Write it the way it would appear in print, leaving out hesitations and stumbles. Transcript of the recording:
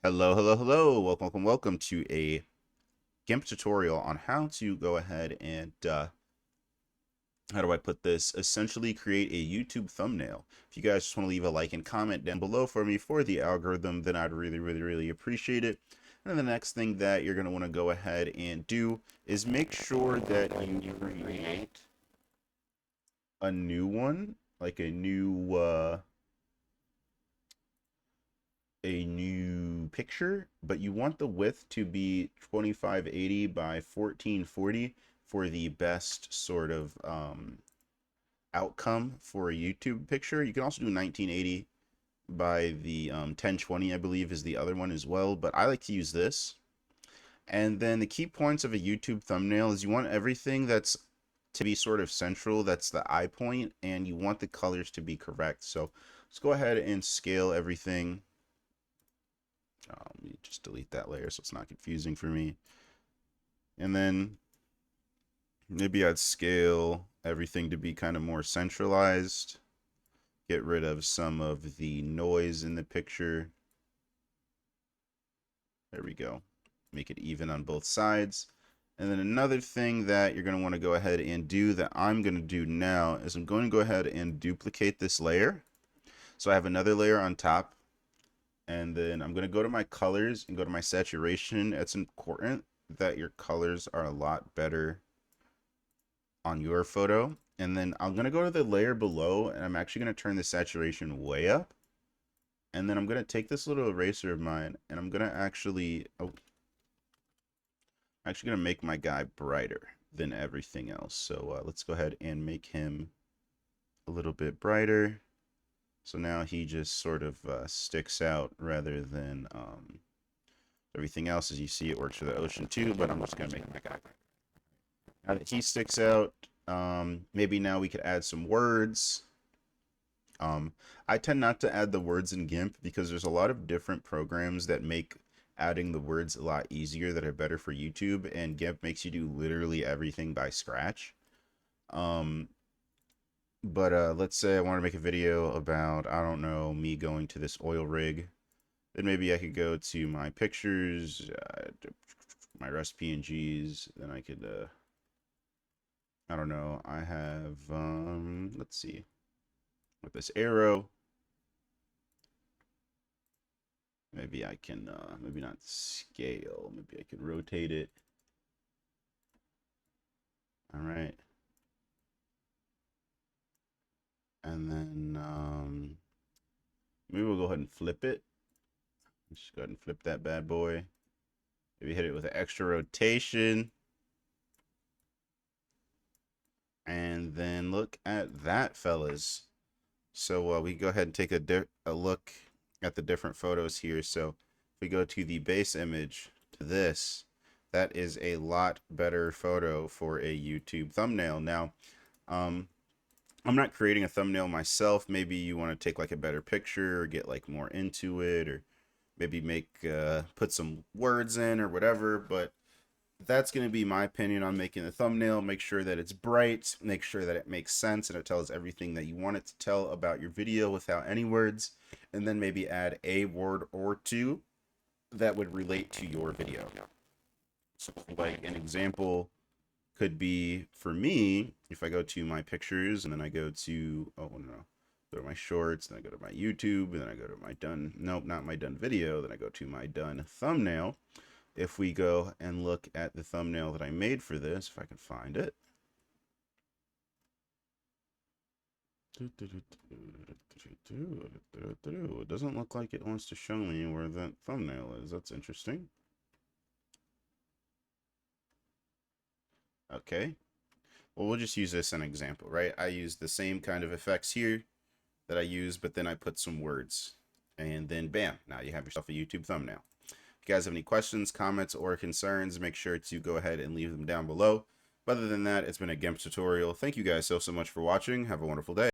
Hello, hello, hello. Welcome to a GIMP tutorial on how to go ahead and, how do I put this? Essentially create a YouTube thumbnail. If you guys just want to leave a like and comment down below for me for the algorithm, then I'd really appreciate it. And then the next thing that you're going to want to go ahead and do is make sure that you create a new one, like a new picture, but you want the width to be 2580 by 1440 for the best sort of outcome for a YouTube picture. You can also do 1980 by the 1020, I believe, is the other one as well, but I like to use this. And then the key points of a YouTube thumbnail is you want everything that's to be sort of central, that's the eye point, and you want the colors to be correct. So let's go ahead and scale everything. Let me just delete that layer so it's not confusing for me. And then maybe I'd scale everything to be kind of more centralized. Get rid of some of the noise in the picture. There we go. Make it even on both sides. And then another thing that you're going to want to go ahead and do that I'm going to do now is I'm going to go ahead and duplicate this layer. So I have another layer on top. And then I'm going to go to my colors and go to my saturation. It's important that your colors are a lot better on your photo. And then I'm going to go to the layer below, and I'm actually going to turn the saturation way up. And then I'm going to take this little eraser of mine, and I'm going to actually, I'm actually going to make my guy brighter than everything else. So let's go ahead and make him a little bit brighter. So now he just sort of sticks out rather than everything else. As you see, it works for the ocean too, but I'm just going to make my guy. Now that he sticks out, maybe now we could add some words. I tend not to add the words in GIMP because there's a lot of different programs that make adding the words a lot easier that are better for YouTube, and GIMP makes you do literally everything by scratch. But let's say I want to make a video about, I don't know, me going to this oil rig. Then maybe I could go to my pictures, my rest PNGs. Then I could, I don't know, I have, let's see, with this arrow. Maybe I can, maybe not scale. Maybe I could rotate it. All right. And then maybe we'll go ahead and flip it. Just go ahead and flip that bad boy. Maybe hit it with an extra rotation. And then look at that, fellas. So we go ahead and take a look at the different photos here. So if we go to the base image to this, that is a lot better photo for a YouTube thumbnail. Now, I'm not creating a thumbnail myself. Maybe you want to take like a better picture or get like more into it, or maybe make put some words in or whatever. But that's going to be my opinion on making the thumbnail. Make sure that it's bright, make sure that it makes sense and it tells everything that you want it to tell about your video without any words, and then maybe add a word or two that would relate to your video. So like an example could be, for me, if I go to my pictures and then I go to, oh no, go to my shorts, then I go to my YouTube, and then I go to my done, nope, not my done video, then I go to my done thumbnail. If we go and look at the thumbnail that I made for this, if I can find it. It doesn't look like it wants to show me where that thumbnail is. That's interesting. Okay. Well, we'll just use this as an example, right? I use the same kind of effects here that I use, but then I put some words. And then bam, now you have yourself a YouTube thumbnail. If you guys have any questions, comments, or concerns, make sure to go ahead and leave them down below. But other than that, it's been a GIMP tutorial. Thank you guys so much for watching. Have a wonderful day.